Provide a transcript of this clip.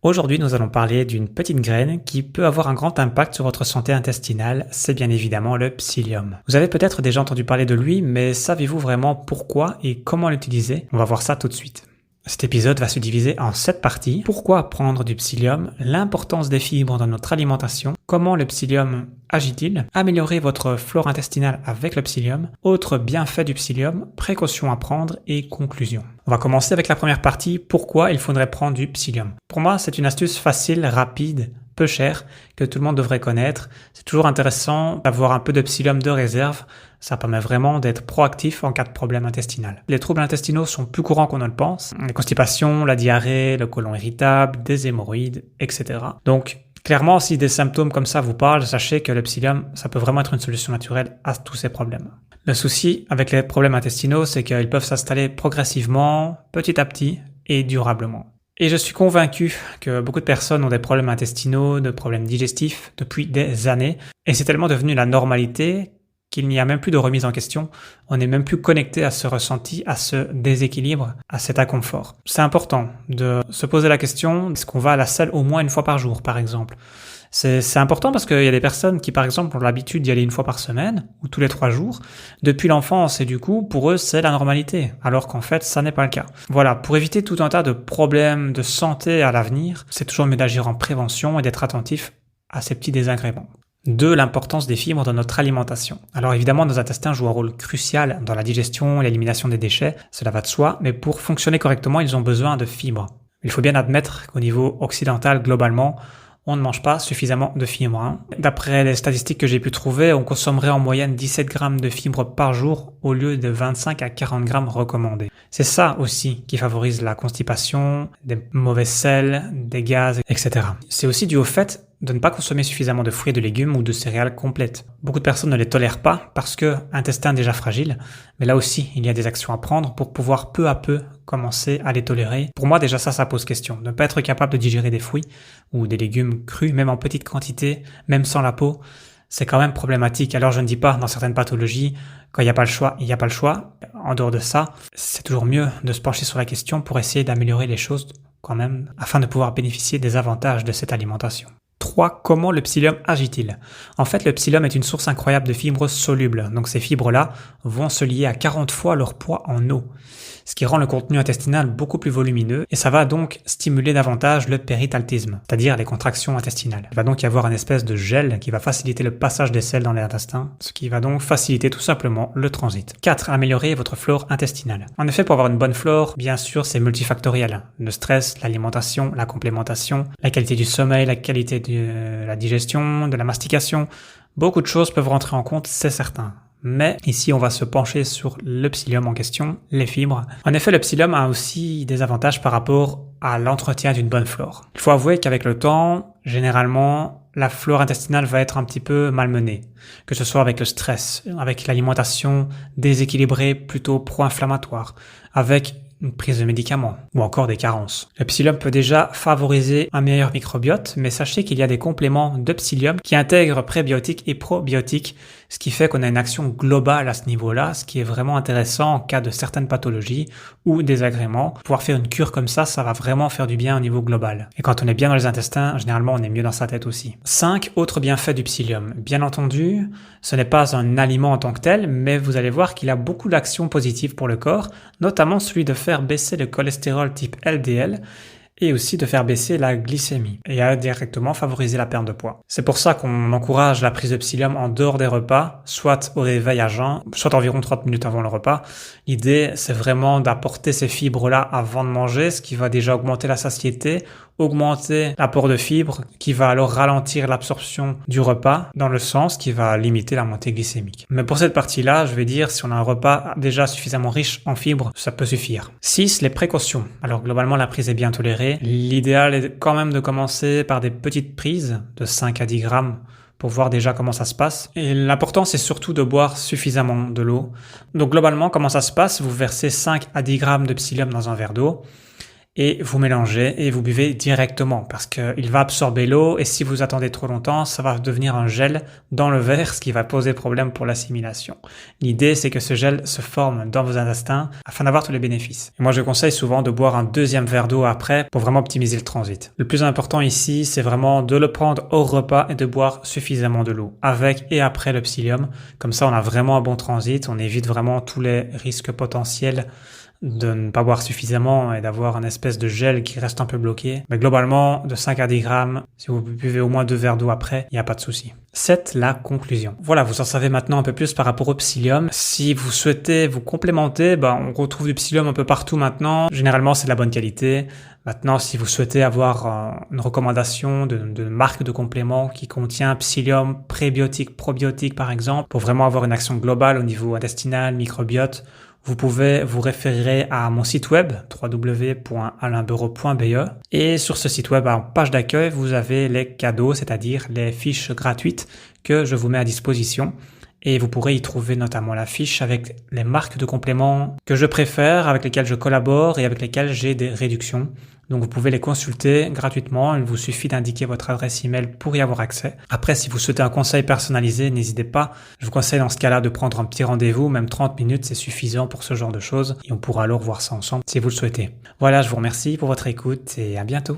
Aujourd'hui, nous allons parler d'une petite graine qui peut avoir un grand impact sur votre santé intestinale, c'est bien évidemment le psyllium. Vous avez peut-être déjà entendu parler de lui, mais savez-vous vraiment pourquoi et comment l'utiliser? On va voir ça tout de suite. Cet épisode va se diviser en 7 parties. Pourquoi prendre du psyllium? L'importance des fibres dans notre alimentation. Comment le psyllium agit-il? Améliorer votre flore intestinale avec le psyllium. Autres bienfaits du psyllium. Précautions à prendre et conclusion. On va commencer avec la première partie. Pourquoi il faudrait prendre du psyllium? Pour moi, c'est une astuce facile, rapide, peu chère, que tout le monde devrait connaître. C'est toujours intéressant d'avoir un peu de psyllium de réserve. Ça permet vraiment d'être proactif en cas de problème intestinal. Les troubles intestinaux sont plus courants qu'on ne le pense. Les constipations, la diarrhée, le côlon irritable, des hémorroïdes, etc. Donc, clairement, si des symptômes comme ça vous parlent, sachez que le psyllium, ça peut vraiment être une solution naturelle à tous ces problèmes. Le souci avec les problèmes intestinaux, c'est qu'ils peuvent s'installer progressivement, petit à petit et durablement. Et je suis convaincu que beaucoup de personnes ont des problèmes intestinaux, des problèmes digestifs depuis des années. Et c'est tellement devenu la normalité qu'il n'y a même plus de remise en question. On n'est même plus connecté à ce ressenti, à ce déséquilibre, à cet inconfort. C'est important de se poser la question, est-ce qu'on va à la salle au moins une fois par jour, par exemple? C'est important parce qu'il y a des personnes qui, par exemple, ont l'habitude d'y aller une fois par semaine ou tous les 3 jours depuis l'enfance et du coup, pour eux, c'est la normalité, alors qu'en fait, ça n'est pas le cas. Voilà, pour éviter tout un tas de problèmes de santé à l'avenir, c'est toujours mieux d'agir en prévention et d'être attentif à ces petits désagréments. 2. L'importance des fibres dans notre alimentation. Alors évidemment, nos intestins jouent un rôle crucial dans la digestion et l'élimination des déchets, cela va de soi, mais pour fonctionner correctement, ils ont besoin de fibres. Il faut bien admettre qu'au niveau occidental, globalement, on ne mange pas suffisamment de fibres. D'après les statistiques que j'ai pu trouver, on consommerait en moyenne 17 grammes de fibres par jour au lieu de 25 à 40 grammes recommandés. C'est ça aussi qui favorise la constipation, des mauvais sels, des gaz, etc. C'est aussi dû au fait de ne pas consommer suffisamment de fruits et de légumes ou de céréales complètes. Beaucoup de personnes ne les tolèrent pas parce que intestin déjà fragile, mais là aussi il y a des actions à prendre pour pouvoir peu à peu commencer à les tolérer. Pour moi déjà ça pose question. Ne pas être capable de digérer des fruits ou des légumes crus, même en petite quantité, même sans la peau, c'est quand même problématique. Alors je ne dis pas dans certaines pathologies, quand il n'y a pas le choix, il n'y a pas le choix. En dehors de ça, c'est toujours mieux de se pencher sur la question pour essayer d'améliorer les choses quand même, afin de pouvoir bénéficier des avantages de cette alimentation. 3. Comment le psyllium agit-il? En fait, le psyllium est une source incroyable de fibres solubles. Donc ces fibres-là vont se lier à 40 fois leur poids en eau, ce qui rend le contenu intestinal beaucoup plus volumineux et ça va donc stimuler davantage le péritaltisme, c'est-à-dire les contractions intestinales. Il va donc y avoir une espèce de gel qui va faciliter le passage des selles dans les intestins, ce qui va donc faciliter tout simplement le transit. 4. Améliorer votre flore intestinale. En effet, pour avoir une bonne flore, bien sûr, c'est multifactoriel. Le stress, l'alimentation, la complémentation, la qualité du sommeil, la qualité de la digestion, de la mastication. Beaucoup de choses peuvent rentrer en compte, c'est certain. Mais ici, on va se pencher sur le psyllium en question, les fibres. En effet, le psyllium a aussi des avantages par rapport à l'entretien d'une bonne flore. Il faut avouer qu'avec le temps, généralement, la flore intestinale va être un petit peu malmenée, que ce soit avec le stress, avec l'alimentation déséquilibrée plutôt pro-inflammatoire, avec une prise de médicaments ou encore des carences. Le psyllium peut déjà favoriser un meilleur microbiote, mais sachez qu'il y a des compléments de psyllium qui intègrent prébiotiques et probiotiques, ce qui fait qu'on a une action globale à ce niveau-là, ce qui est vraiment intéressant en cas de certaines pathologies ou désagréments. Pouvoir faire une cure comme ça va vraiment faire du bien au niveau global. Et quand on est bien dans les intestins, généralement on est mieux dans sa tête aussi. 5 autres bienfaits du psyllium. Bien entendu, ce n'est pas un aliment en tant que tel, mais vous allez voir qu'il a beaucoup d'actions positives pour le corps, notamment celui de faire baisser le cholestérol type LDL et aussi de faire baisser la glycémie et indirectement favoriser la perte de poids. C'est pour ça qu'on encourage la prise de psyllium en dehors des repas, soit au réveil à jeun, soit environ 30 minutes avant le repas. L'idée, c'est vraiment d'apporter ces fibres-là avant de manger, ce qui va déjà augmenter la satiété, augmenter l'apport de fibres, qui va alors ralentir l'absorption du repas dans le sang, ce qui va limiter la montée glycémique. Mais pour cette partie-là, je vais dire, si on a un repas déjà suffisamment riche en fibres, ça peut suffire. 6. Les précautions. Alors globalement, la prise est bien tolérée. L'idéal est quand même de commencer par des petites prises de 5 à 10 grammes pour voir déjà comment ça se passe. Et l'important, c'est surtout de boire suffisamment de l'eau. Donc globalement, comment ça se passe? Vous versez 5 à 10 grammes de psyllium dans un verre d'eau et vous mélangez et vous buvez directement parce qu'il va absorber l'eau et si vous attendez trop longtemps, ça va devenir un gel dans le verre, ce qui va poser problème pour l'assimilation. L'idée, c'est que ce gel se forme dans vos intestins afin d'avoir tous les bénéfices. Et moi, je conseille souvent de boire un deuxième verre d'eau après pour vraiment optimiser le transit. Le plus important ici, c'est vraiment de le prendre au repas et de boire suffisamment de l'eau avec et après le psyllium. Comme ça, on a vraiment un bon transit, on évite vraiment tous les risques potentiels de ne pas boire suffisamment et d'avoir une espèce de gel qui reste un peu bloqué. Mais globalement, de 5 à 10 grammes, si vous buvez au moins 2 verres d'eau après, il n'y a pas de souci. C'est la conclusion. Voilà, vous en savez maintenant un peu plus par rapport au psyllium. Si vous souhaitez vous complémenter, on retrouve du psyllium un peu partout maintenant. Généralement, c'est de la bonne qualité. Maintenant, si vous souhaitez avoir une recommandation de marque de complément qui contient psyllium, prébiotique, probiotique par exemple, pour vraiment avoir une action globale au niveau intestinal, microbiote, vous pouvez vous référer à mon site web www.alainbureau.be et sur ce site web, en page d'accueil, vous avez les cadeaux, c'est-à-dire les fiches gratuites que je vous mets à disposition. Et vous pourrez y trouver notamment la fiche avec les marques de compléments que je préfère, avec lesquelles je collabore et avec lesquelles j'ai des réductions. Donc vous pouvez les consulter gratuitement, il vous suffit d'indiquer votre adresse email pour y avoir accès. Après, si vous souhaitez un conseil personnalisé, n'hésitez pas. Je vous conseille dans ce cas-là de prendre un petit rendez-vous, même 30 minutes, c'est suffisant pour ce genre de choses. Et on pourra alors voir ça ensemble si vous le souhaitez. Voilà, je vous remercie pour votre écoute et à bientôt.